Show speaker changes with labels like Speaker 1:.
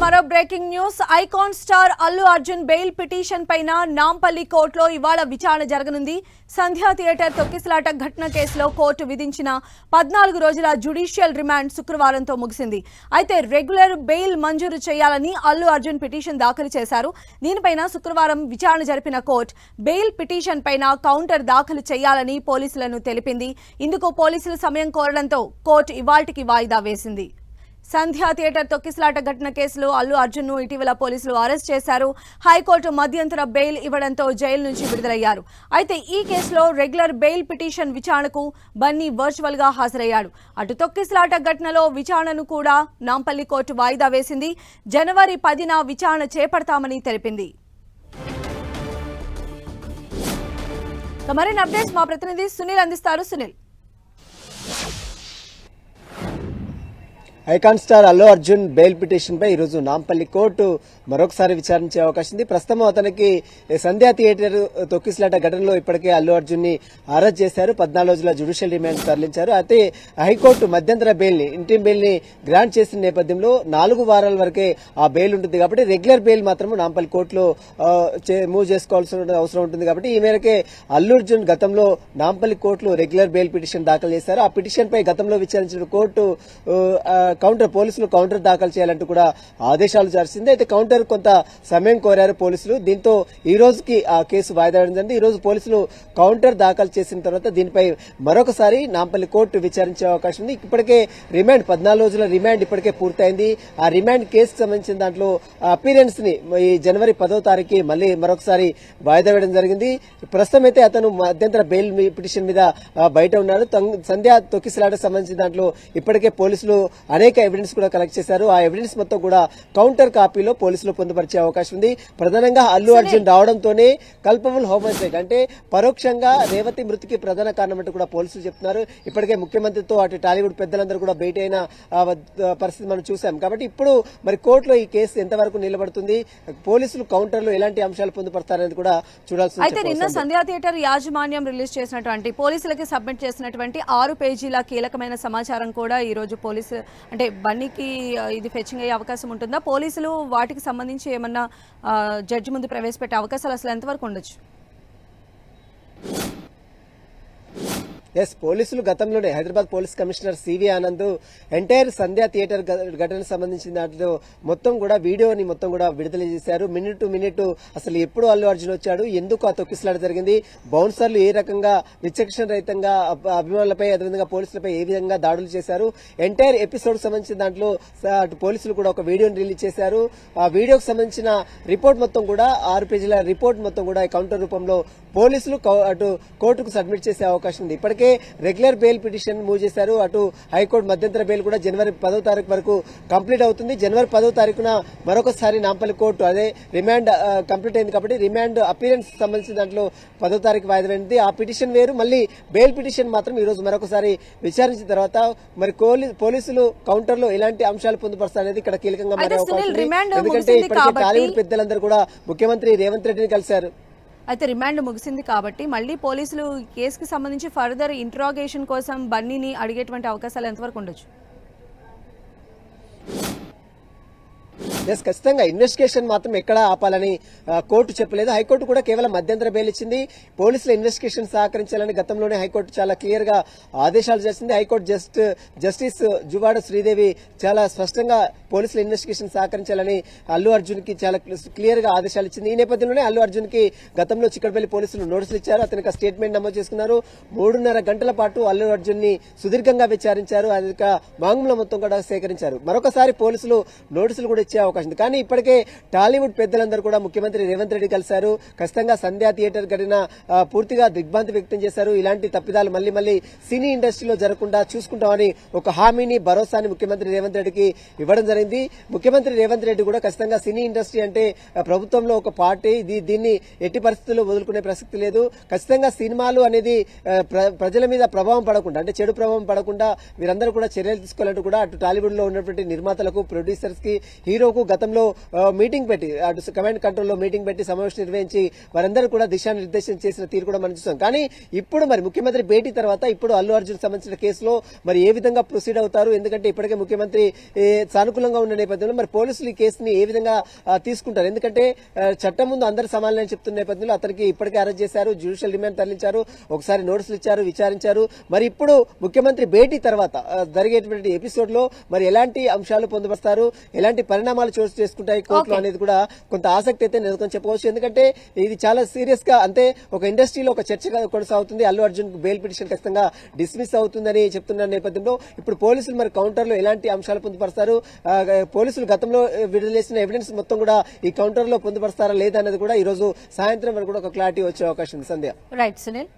Speaker 1: మరో breaking news. Icon star Allu Arjun bail petition పైన నాంపల్లి కోర్టులో ఇవాళ విచారణ జరగనుంది. సంధ్యా థియేటర్ తొక్కిసలాట ఘటన కేసులో కోర్టు విధించిన 14 రోజుల జ్యుడిషియల్ రిమాండ్ శుక్రవారంతో ముగిసింది. అయితే రెగ్యులర్ బెయిల్ మంజూరు చేయాలని అల్లు అర్జున్ పిటిషన్ దాఖలు చేశారు. దీనిపైన శుక్రవారం విచారణ జరిపిన కోర్టు బెయిల్ పిటిషన్ పైన కౌంటర్ దాఖలు చేయాలని పోలీసులను తెలిపింది. ఇందుకు పోలీసులు సమయం కోరడంతో కోర్టు ఇవాల్టికి వాయిదా వేసింది. సంధ్యా థియేటర్ తొక్కిసలాట ఘటన కేసులో అల్లు అర్జున్ ను ఇటీవల పోలీసులు అరెస్ట్ చేశారు. హైకోర్టు మధ్యంతర బెయిల్ ఇవ్వడంతో జైలు నుంచి విడుదలయ్యారు. అయితే ఈ కేసులో రెగ్యులర్ బెయిల్ పిటిషన్ విచారణకు బన్నీ వర్చువల్ గా హాజరయ్యాడు. అటు తొక్కిసలాట ఘటనలో విచారణను కూడా నాంపల్లి కోర్టు వాయిదా వేసింది. జనవరి 10న విచారణ చేపడతామని తెలిపింది. మరిన్ని అప్డేట్స్ మా ప్రతినిధి సునీల్ అందిస్తారు. Sunil,
Speaker 2: icon star Allu Arjun bail petition పై ఈరోజు నాంపల్లి కోర్టు మరొకసారి విచారించే అవకాశం ఉంది. ప్రస్తుతం అతనికి సంధ్యా థియేటర్ తొక్కిసలాట ఘటనలో ఇప్పటికే అల్లు అర్జున్ ని అరెస్ట్ చేశారు. 14 రోజుల జ్యుడిషియల్ రిమాండ్ తరలించారు. అయితే హైకోర్టు మధ్యంతర బెయిల్ ని ఇంటిం బెయిల్ ని గ్రాంట్ చేసిన నేపథ్యంలో 4 వారాల వరకే ఆ బెయిల్ ఉంటుంది. కాబట్టి రెగ్యులర్ బెయిల్ మాత్రం నాంపల్లి కోర్టులో మూవ్ చేసుకోవాల్సిన అవసరం ఉంటుంది. కాబట్టి ఈ మేరకే అల్లు అర్జున్ గతంలో నాంపల్లి కోర్టులో రెగ్యులర్ బెయిల్ పిటిషన్ దాఖలు చేశారు. ఆ పిటిషన్ పై గతంలో విచారించిన కోర్టు పోలీసులు కౌంటర్ దాఖలు చేయాలంటూ కూడా ఆదేశాలు చేసింది. అయితే కౌంటర్ కొంత సమయం కోరారు పోలీసులు. దీంతో ఈ రోజుకి ఆ కేసు వాయిదా పడింది. ఈ రోజు పోలీసులు కౌంటర్ దాఖలు చేసిన తర్వాత దీనిపై మరొకసారి నాంపల్లి కోర్టు విచారించే అవకాశం ఉంది. ఇప్పటికే రిమాండ్ 14 రోజుల రిమాండ్ ఇప్పటికే పూర్తయింది. ఆ రిమాండ్ కేసుకు సంబంధించిన దాంట్లో అపీరెన్స్ ని ఈ జనవరి 10వ తారీఖు మళ్ళీ మరొకసారి వాయిదా వేయడం జరిగింది. ప్రస్తుతం అయితే అతను మధ్యంతర బెయిల్ పిటిషన్ మీద బయట ఉన్నారు. సంధ్యా తొక్కిసలాటకు సంబంధించిన దాంట్లో ఇప్పటికే పోలీసులు అనేక ఎవిడెన్స్ కూడా కలెక్ట్ చేశారు. ఆ ఎవిడెన్స్ మొత్తం కూడా కౌంటర్ కాపీలో పోలీసులు పొందుపరిచే అవకాశం ఉంది. ప్రధానంగా అల్లు అర్జున్ రావడంతోనే కల్పబుల్ హోమోసైడ్ అంటే పరోక్షంగా రేవతి మృతికి ప్రధాన కారణం అంటూ కూడా పోలీసులు చెప్తున్నారు. ఇప్పటికే ముఖ్యమంత్రితో అటు టాలీవుడ్ పెద్దలందరూ కూడా భేటీ అయిన పరిస్థితి మనం చూసాం. కాబట్టి ఇప్పుడు మరి కోర్టులో ఈ కేసు ఎంతవరకు నిలబడుతుంది, పోలీసులు కౌంటర్లో ఎలాంటి అంశాలు పొందుపడతారనేది కూడా చూడాల్సి.
Speaker 1: అయితే నిన్న సంధ్యా థియేటర్ యాజమాన్యం రిలీజ్ చేసినటువంటి పోలీసులకి సబ్మిట్ చేసినటువంటి 6 పేజీల కీలకమైన సమాచారం కూడా ఈ రోజు పోలీసు అంటే బన్నీకి ఇది ఫెచ్చింగ్ అయ్యే అవకాశం ఉంటుందా? పోలీసులు వాటికి సంబంధించి ఏమన్నా జడ్జి ముందు ప్రవేశపెట్టే అవకాశాలు అసలు ఎంతవరకు ఉండొచ్చు?
Speaker 2: పోలీసులు గతంలోనే Hyderabad police commissioner CV Anand entire Sandhya theatre ఘటనకు సంబంధించిన దాంట్లో మొత్తం కూడా వీడియోని మొత్తం కూడా విడుదల చేశారు. మినిట్ టు మినిట్ అసలు ఎప్పుడు అల్లు అర్జున్ వచ్చాడు, ఎందుకు ఆ తొక్కిసలాట జరిగింది, బౌన్సర్లు ఏ రకంగా విచక్షణ రహితంగా అభిమానులపై అదేవిధంగా పోలీసులపై ఏ విధంగా దాడులు చేశారు, ఎంటైర్ ఎపిసోడ్ సంబంధించిన దాంట్లో అటు పోలీసులు కూడా ఒక వీడియోని రిలీజ్ చేశారు. ఆ వీడియోకి సంబంధించిన రిపోర్ట్ మొత్తం కూడా 6 పేజీల రిపోర్ట్ మొత్తం కూడా కౌంటర్ రూపంలో పోలీసులు అటు కోర్టుకు సబ్మిట్ చేసే అవకాశం ఉంది. ఇప్పటికే రెగ్యులర్ బెయిల్ పిటిషన్ మూవ్ చేశారు. అటు హైకోర్టు మధ్యంతర బెయిల్ కూడా జనవరి 10వ తారీఖు వరకు కంప్లీట్ అవుతుంది. జనవరి 10వ తారీఖున మరొకసారి నాంపల్లి కోర్టు అదే రిమాండ్ కంప్లీట్ అయింది కాబట్టి రిమాండ్ అపీరెన్స్ సంబంధించిన దాంట్లో 10వ తారీఖు వాయిదా పడింది. ఆ పిటిషన్ వేరు, మళ్ళీ బెయిల్ పిటిషన్ మాత్రం ఈ రోజు మరొకసారి విచారించిన తర్వాత మరి పోలీసులు కౌంటర్ లో ఎలాంటి అంశాలు పొందుపరుస్తారనేది ఇక్కడ కీలకంగా మారే అవకాశం ఉంది. ఎందుకంటే ఇప్పటికే టాలీవుడ్ పెద్దలందరూ కూడా ముఖ్యమంత్రి రేవంత్ రెడ్డిని కలిశారు.
Speaker 1: అయితే రిమాండ్ ముగిసింది కాబట్టి మళ్ళీ పోలీసులు కేసుకి సంబంధించి ఫర్దర్ ఇంట్రాగేషన్ కోసం బన్నీని అడిగేటువంటి అవకాశాలు ఎంతవరకు ఉండొచ్చు?
Speaker 2: ఖచ్చితంగా ఇన్వెస్టిగేషన్ మాత్రం ఎక్కడ ఆపాలని కోర్టు చెప్పలేదు. హైకోర్టు కూడా కేవలం మధ్యంతర బెయిల్ ఇచ్చింది. పోలీసుల ఇన్వెస్టిగేషన్ సహకరించాలని గతంలోనే హైకోర్టు చాలా క్లియర్ గా ఆదేశాలు చేసింది. హైకోర్టు జస్టిస్ జువాడ శ్రీదేవి చాలా స్పష్టంగా పోలీసుల ఇన్వెస్టిగేషన్ సహకరించాలని అల్లు అర్జున్ కి చాలా క్లియర్ గా ఆదేశాలు ఇచ్చింది. ఈ నేపథ్యంలోనే అల్లు అర్జున్ కి గతంలో చిక్కడపల్లి పోలీసులు నోటీసులు ఇచ్చారు. అతనికి స్టేట్మెంట్ నమోదు చేసుకున్నారు. 3.5 గంటల పాటు అల్లు అర్జున్ ని సుదీర్ఘంగా విచారించారు. అధిక వాంగ్మూలం మొత్తం కూడా సేకరించారు. మరొకసారి పోలీసులు నోటీసులు కూడా ఇచ్చే అవకాశం ఉంది. కానీ ఇప్పటికే టాలీవుడ్ పెద్దలందరూ కూడా ముఖ్యమంత్రి రేవంత్ రెడ్డి కలిశారు. ఖచ్చితంగా సంధ్యా థియేటర్ ఘటన పూర్తిగా దిగ్భ్రాంతి వ్యక్తం చేశారు. ఇలాంటి తప్పిదాలు మళ్ళీ సినీ ఇండస్ట్రీలో జరగకుండా చూసుకుంటామని ఒక హామీని భరోసాని ముఖ్యమంత్రి రేవంత్ రెడ్డికి ఇవ్వడం జరిగింది. ముఖ్యమంత్రి రేవంత్ రెడ్డి కూడా ఖచ్చితంగా సినీ ఇండస్ట్రీ అంటే ప్రభుత్వంలో ఒక పార్టీ, దీన్ని ఎట్టి పరిస్థితుల్లో వదులుకునే ప్రసక్తి లేదు. ఖచ్చితంగా సినిమాలు అనేది ప్రజల మీద ప్రభావం పడకుండా అంటే చెడు ప్రభావం పడకుండా వీరందరూ కూడా చర్యలు తీసుకోవాలంటూ కూడా అటు టాలీవుడ్ లో ఉన్నటువంటి నిర్మాతలకు, ప్రొడ్యూసర్స్ కి, హీరోకు గతంలో మీటింగ్ పెట్టి అటు కమాండ్ కంట్రోల్ లో మీటింగ్ పెట్టి సమావేశం నిర్వహించి వారందరూ కూడా దిశానిర్దేశం చేసిన తీరు కూడా మనం చూసాం. కానీ ఇప్పుడు మరి ముఖ్యమంత్రి భేటీ తర్వాత ఇప్పుడు అల్లు అర్జున్ సంబంధించిన కేసులో మరి ఏ విధంగా ప్రొసీడ్ అవుతారు? ఎందుకంటే ఇప్పటికే ముఖ్యమంత్రి సానుకూలంగా ఉన్న నేపథ్యంలో మరి పోలీసులు ఈ కేసుని ఏ విధంగా తీసుకుంటారు? ఎందుకంటే చట్టం ముందు అందరు సమానమని చెప్తున్న నేపథ్యంలో అతనికి ఇప్పటికే అరెస్ట్ చేశారు, జ్యుడిషియల్ రిమాండ్ తరలించారు, ఒకసారి నోటీసులు ఇచ్చారు, విచారించారు. మరి ఇప్పుడు ముఖ్యమంత్రి భేటీ తర్వాత జరిగేటువంటి ఎపిసోడ్ లో మరి ఎలాంటి అంశాలు పొందుపరుస్తారు, ఎలాంటి పరిణామాలు చోటు చేసుకుంటాయి కోర్టులో అనేది కూడా కొంత ఆసక్తి అయితే నెలకొని చెప్పవచ్చు. ఎందుకంటే ఇది చాలా సీరియస్ గా అంటే ఒక ఇండస్ట్రీలో ఒక చర్చ కొనసాగుతుంది. అల్లు అర్జున్ బెయిల్ పిటిషన్ ఖచ్చితంగా డిస్మిస్ అవుతుందని చెప్తున్న నేపథ్యంలో ఇప్పుడు పోలీసులు మరి కౌంటర్ లో ఎలాంటి అంశాలు పొందుపరుస్తారు, పోలీసులు గతంలో విడుదల చేసిన ఎవిడెన్స్ మొత్తం కూడా ఈ కౌంటర్ లో పొందుపరుస్తారా లేదా అనేది కూడా ఈ రోజు సాయంత్రం వరకు కూడా ఒక క్లారిటీ వచ్చే అవకాశం ఉంది. సంధ్య.
Speaker 1: రైట్ సునీల్.